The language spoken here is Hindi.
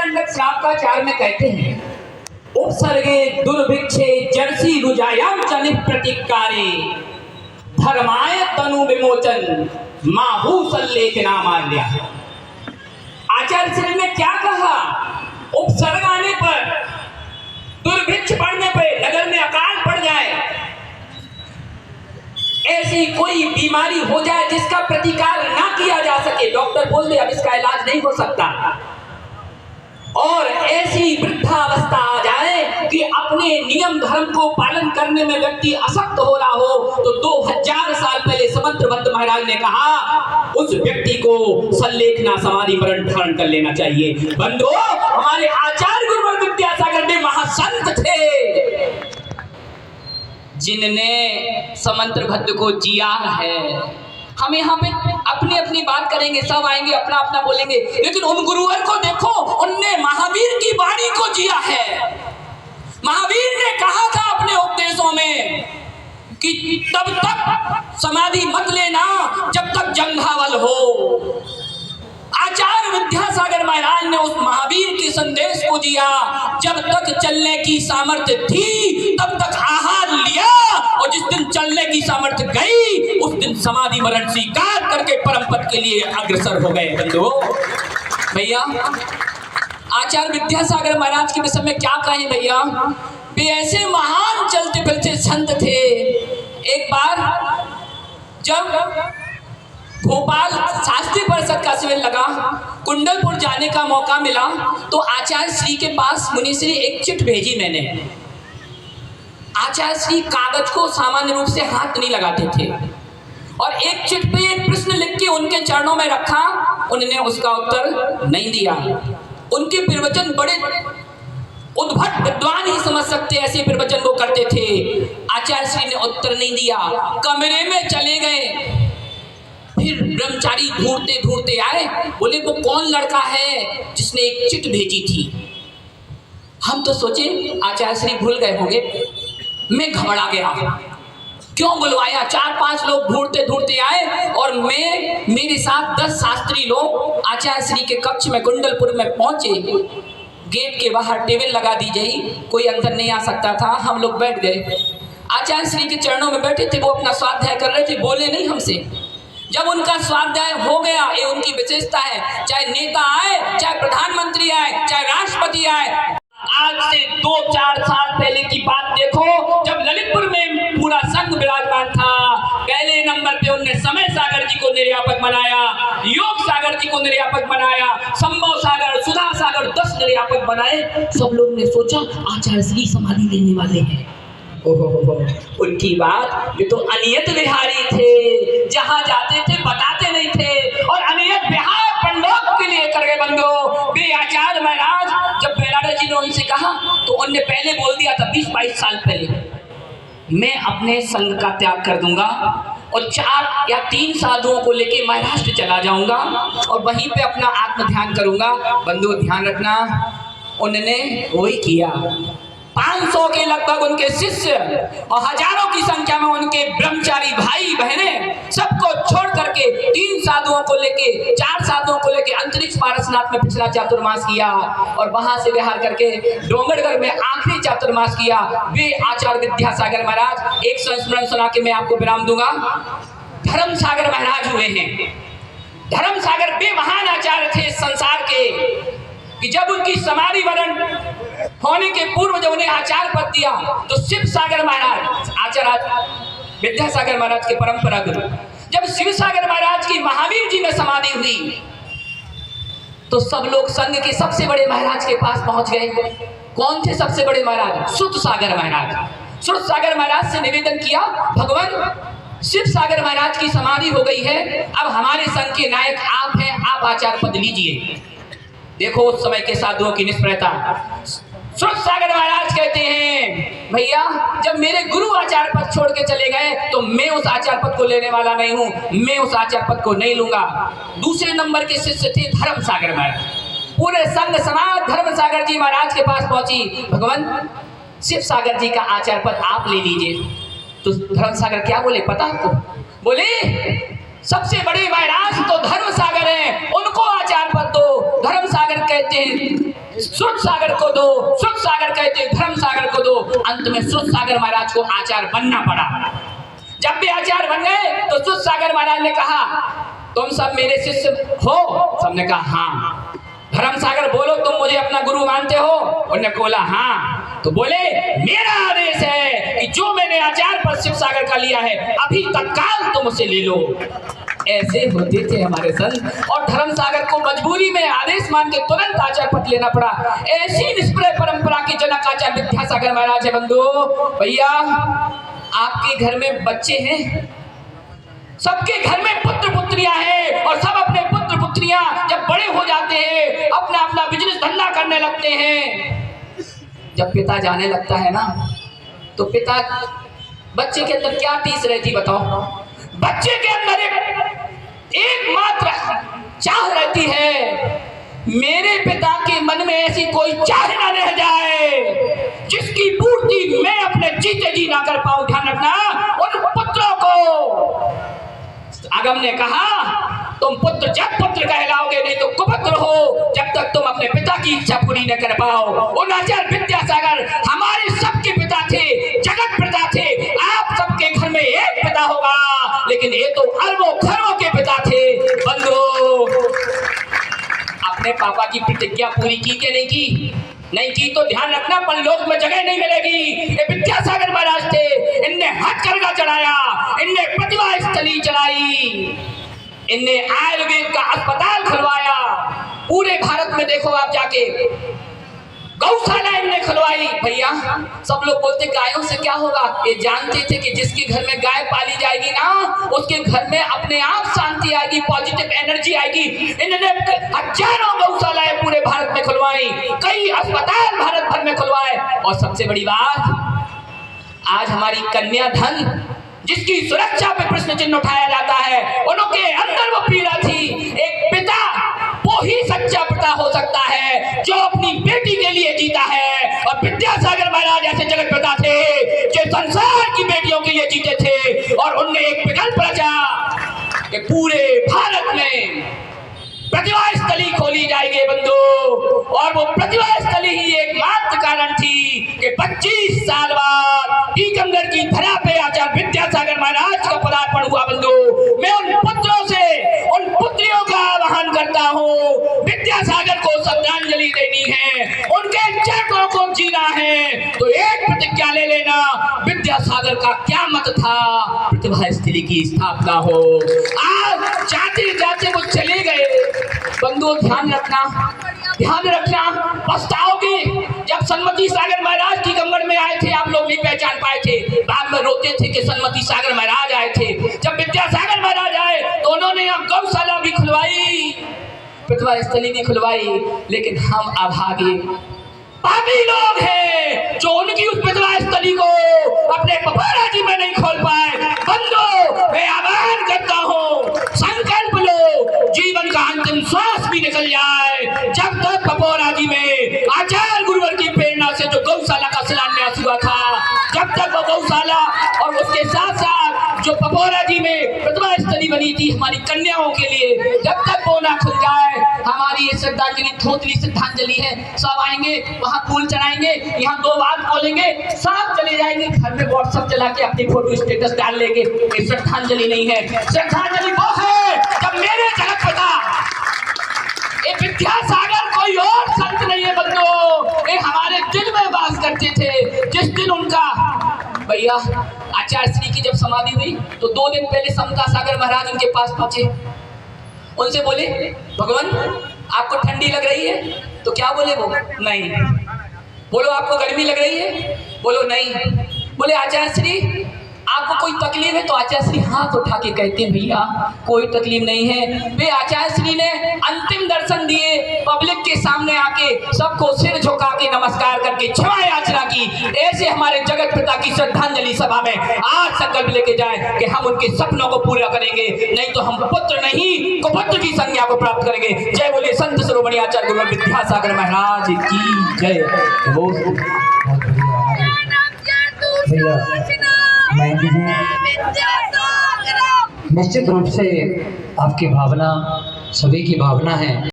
दंडक श्रावकाचार्य में कहते हैं, उपसर्गे दुर्भिक्षे जर्सी रुजायाम चलित प्रतिकारे धर्माय तनु विमोचन माहू सल्लेखना माल्या। आचार्य श्री ने क्या कहा? उपसर्ग आने पर, दुर्भिक्ष पड़ने पर, नगर में अकाल पड़ जाए, ऐसी कोई बीमारी हो जाए जिसका प्रतिकार ना किया जा सके, डॉक्टर बोल दे अब इसका इलाज नहीं हो सकता, और ऐसी वृद्धावस्था आ जाए कि अपने नियम धर्म को पालन करने में व्यक्ति असक्त हो रहा हो, तो 2000 साल पहले समंत्रभद्र महाराज ने कहा उस व्यक्ति को सल्लेखना समाधि मरण धारण कर लेना चाहिए। बंधु, हमारे आचार्य गुरुवर विद्यासागर जी महासंत थे जिनने समंत्रभद्र को जिया है। हम यहाँ पे अपनी अपनी बात करेंगे, सब आएंगे अपना अपना बोलेंगे, लेकिन उन गुरुवर को देखो, उनने महावीर की वाणी को जिया है। महावीर ने कहा था अपने उपदेशों में कि तब तक समाधि मत लेना जब तक जंघावल हो। आचार्य विद्यासागर महाराज ने उस महावीर के संदेश को दिया, जब तक चलने की सामर्थ्य थी तब तक आहार लिया, और जिस दिन चलने की सामर्थ्य गई उस दिन समाधि मरण स्वीकार करके परम पद के लिए अग्रसर हो गए। बंधुओं, भैया, आचार्य विद्यासागर महाराज के विषय में क्या कहें भैया? वे ऐसे महान चलते फिरते संत थे। एक बार जब भोपाल शास्त्री परिषद का शिविर लगा, कुंडलपुर जाने का मौका मिला, तो आचार्य श्री के पास मुनिश्री एक चिट भेजी मैंने। आचार्य श्री कागज को सामान्य रूप से हाथ नहीं लगाते थे, और एक चिट पे एक प्रश्न लिख के उनके चरणों में रखा, उन्होंने उसका उत्तर नहीं दिया। उनके प्रवचन बड़े उद्भट विद्वान ही समझ सकते, ऐसे प्रवचन वो करते थे। आचार्य श्री ने उत्तर नहीं दिया, कमरे में चले गए। फिर ब्रह्मचारी ढूंढते ढूंढते आए, बोले वो कौन लड़का है जिसने एक चिट भेजी थी? हम तो सोचे आचार्य श्री भूल गए होंगे। मैं घबरा गया, क्यों बुलवाया? 4-5 लोग ढूंढते ढूंढते आए, और मेरे साथ 10 शास्त्री लोग आचार्य श्री के कक्ष में कुंडलपुर में पहुंचे। गेट के बाहर टेबल लगा दी गई, कोई अंदर नहीं आ सकता था। हम लोग बैठ गए, आचार्य श्री के चरणों में बैठे थे। वो अपना स्वाध्याय कर रहे थे, बोले नहीं हमसे। जब उनका स्वाध्याय हो गया, ये उनकी विशेषता है, चाहे नेता आए, चाहे प्रधानमंत्री आए, चाहे राष्ट्रपति आए। आज से 2-4 साल पहले की बात देखो, जब ललितपुर में पूरा संघ विराजमान था, पहले नंबर पे उनने समय सागर जी को निर्यापक बनाया, योग सागर जी को निर्यापक बनाया, संभव सागर, सुधा सागर 10 निर्यापक बनाए। सब लोग ने सोचा आचार्य श्री समाधि लेने वाले हैं। ओहो, उनकी बात, ये तो अनियत विहारी थे, जहां जाते थे बताते नहीं थे, और अनियत विहार पंडोक के लिए कर गए। बंधो, वे आचार्य महाराज जब बेलारा जी ने उनसे कहा, तो उनने पहले बोल दिया था 20-22 साल पहले, मैं अपने संघ का त्याग कर दूंगा और 4 या 3 साधुओं को लेके महाराष्ट्र चला जाऊंगा और वहीं पे अपना आत्म ध्यान करूंगा। बंधु, ध्यान रखना, उन्होंने वही किया। 500 के लगभग उनके शिष्य और हजारों की संख्या में उनके ब्रह्मचारी भाई बहनें सबको छोड़ करके 3 साधुओं को लेके, 4 साधुओं को लेके अंतरिक्ष पारसनाथ में पिछला चातुर्मास किया, और वहां से विहार करके डोंगरगढ़ में आखिरी चातुर्मास किया। वे आचार्य विद्यासागर महाराज, एक संस्मरण सुना के मैं आपको विराम दूंगा। धर्म सागर महाराज हुए हैं। धर्म सागर वे महान आचार्य थे संसार के कि जब उनकी समाधि वरण होने के पूर्व जब उन्हें आचार्य पद दिया, तो शिव सागर महाराज, आचार्य विद्यासागर महाराज के परंपरा गुरु, जब शिव सागर महाराज की महावीर जी में समाधि हुई, तो सब लोग संघ के सबसे बड़े महाराज के पास पहुंच गए। कौन थे सबसे बड़े महाराज? श्रुत सागर महाराज। श्रुत सागर महाराज से निवेदन किया, भगवान शिव सागर महाराज की समाधि हो गई है, अब हमारे संघ के नायक आप हैं, आप आचार्य पद लीजिए। देखो उस समय के साधुओं की निष्प्रता। श्रुत सागर महाराज कहते हैं, भैया जब मेरे गुरु आचार्य पद छोड़ के चले गए, तो मैं उस आचार्य पद को लेने वाला नहीं हूं, मैं उस आचार्य पद को नहीं लूंगा। दूसरे नंबर के शिष्य थे धर्म सागर महाराज। पूरे संघ समाज धर्म सागर जी महाराज के पास पहुंची, भगवान शिव सागर जी का आचार्य पद आप ले लीजिए। तो धर्म सागर क्या बोले पता आपको? बोले सबसे बड़े महाराज तो धर्म सागर हैं, उनको आचार्य पद दो। धर्म सागर कहते हैं सुख सागर को दो, सुख सागर कहते हैं धर्म सागर को दो। अंत में सुख सागर महाराज को आचार्य बनना पड़ा। जब भी आचार्य बन गए तो सुख सागर महाराज ने कहा तुम सब मेरे शिष्य हो? सबने कहा हाँ। धर्म सागर बोलो तुम मुझे अपना गुरु मानते हो? उन्होंने बोला हाँ। तो बोले मेरा आदेश है कि जो मैंने आचार्य पर शिव सागर का लिया है अभी तत्काल तुम उसे ले लो। ऐसे होते थे हमारे संत। और धर्म सागर को मजबूरी में आदेश मान के तुरंत आचार्य पद लेना पड़ा। ऐसी निष्प्रय परंपरा के जनक आचार्य विद्यासागर महाराज है। बंधु भैया, आपके घर में बच्चे हैं, सबके घर में पुत्र पुत्रियां हैं, और सब अपने पुत्र पुत्रियां जब बड़े हो जाते हैं अपना अपना बिजनेस धंधा करने लगते हैं। जब पिता जाने लगता है ना तो पिता बच्चे के अंदर क्या टीस रहती बताओ? बच्चे के अंदर एकमात्र चाह रहती है, मेरे पिता के मन में ऐसी कोई चाह ना रह जाए जिसकी पूर्ति मैं अपने जीते जी ना कर पाऊं। ध्यान रखना, उन पुत्रों को आगम ने कहा तुम पुत्र जब पुत्र कहलाओगे, नहीं तो कुपुत्र हो जब तक तुम अपने पिता की इच्छा पूरी न कर पाओ। उन आचार्य विद्यासागर हमारे सबके पिता थे, जगत पिता थे। आप सबके घर में एक पिता होगा, लेकिन ये तो अरबों खरबों के पिता थे। बंधु, अपने पापा की प्रतिज्ञा पूरी की कि नहीं की? नहीं की तो ध्यान रखना परलोक में जगह नहीं मिलेगी। ये विद्यासागर महाराज थे, इनने हथकरघा चढ़ाया, इनने प्रतिभा स्थली चलाई, इनने आयुर्वेद का अस्पताल खुलवाया। पूरे भारत में देखो आप जाके, गौशाला इनने खुलवाई। भैया सब लोग बोलते गायों से क्या होगा, ये जानते थे कि जिसके घर में गाय पाली जाएगी ना उसके घर में अपने आप शांति आएगी, पॉजिटिव एनर्जी आएगी। इन्होंने हजारों गौशालाएं पूरे भारत में खुलवाई, कई अस्पताल भारत भर में खुलवाए। और सबसे बड़ी बात, आज हमारी कन्या धन जिसकी सुरक्षा पे प्रश्न चिन्ह उठाया जाता है, उनके अंदर वो पीड़ा थी। एक पिता वो ही सच्चा पिता हो सकता है जो अपनी बेटी के लिए जीता है। और विद्यासागर महाराज ऐसे जगत पिता थे जो संसार की बेटियों के लिए जीते थे। और उनने एक विकल्प रचा कि पूरे भारत में प्रतिभा स्थली खोली जाएगी। बंधु, और वो प्रतिभा स्थली ही एकमात्र कारण थी कि 25 साल बाद टीकमगढ़ की धरा पे आचार्य विद्यासागर महाराज का पदार्पण हुआ। बंधु, मैं उन पुत्रों से उन पुत्रियों का आह्वान करता हूँ, विद्यासागर को श्रद्धांजलि देनी है, उनके चरणों को जीना है तो एक प्रतिज्ञा ले लेना, विद्यासागर का क्या मत था, प्रतिभा स्थली की स्थापना हो। आज जाते जाते वो चले गए। बंधु ध्यान रखना, पछताओगे। जब सन्मति सागर महाराज टीकमगढ़ में आए थे आप लोग नहीं पहचान पाए थे, बाद में रोते थे कि सन्मति सागर महाराज आए थे। जब विद्यासागर महाराज आए तो उन्होंने यहाँ गौशाला भी खुलवाई, प्रतिभा स्थली भी खुलवाई, लेकिन हम अभागे पापी लोग हैं जो उनकी उस प्रतिभा स्थली को अपने पपोरा जी में नहीं खोल पाए। बंधु, मैं आह्वान करता हूँ, संकल्प लो, जीवन का अंतिम श्वास भी निकल जाए जब तक पपोरा जी में आचार्य गुरुवर की प्रेरणा से जो गौशाला का शिलान्यास हुआ था, जब तक वो गौशाला और उसके साथ साथ जो पपोरा जी में प्रतिभा स्थली बनी थी हमारी कन्याओं के लिए, जब तक वो ना खुल जाए, हमारी ये श्रद्धांजलि थोतली श्रद्धांजलि है। सब आएंगे वहाँ फूल चढ़ाएंगे, यहाँ 2 बात बोलेंगे, सब चले जाएंगे घर में व्हाट्सएप चला के अपनी फोटो स्टेटस डाल लेंगे। ये श्रद्धांजलि नहीं है। श्रद्धांजलि वो है जब मेरे जगत पिता ये विद्यासागर कोई और संत नहीं है बंधु, ये हमारे दिल में वास करते थे। जिस दिन उनका भैया आचार्य श्री की जब समाधि हुई तो 2 दिन पहले समता सागर महाराज उनके पास पहुंचे, उनसे बोले भगवान आपको ठंडी लग रही है? तो क्या बोले वो? नहीं। बोलो आपको गर्मी लग रही है? बोलो नहीं। बोले आचार्य श्री आपको कोई तकलीफ है? तो आचार्य श्री हाथ उठा के कहते हैं भैया कोई तकलीफ नहीं है। वे आचार्य श्री ने अंतिम दर्शन दिए, पब्लिक के सामने आके सबको सिर झुका के नमस्कार करके क्षमा याचना की। ऐसे हमारे जगत पिता की श्रद्धांजलि सभा में आज संकल्प लेके जाए कि हम उनके सपनों को पूरा करेंगे, नहीं तो हम पुत्र नहीं कुपुत्र की संज्ञा को प्राप्त करेंगे। जय बोले संत शिरोमणि आचार्य गुरुवर विद्यासागर महाराज की जय। निश्चित रूप से आपकी भावना सभी की भावना है।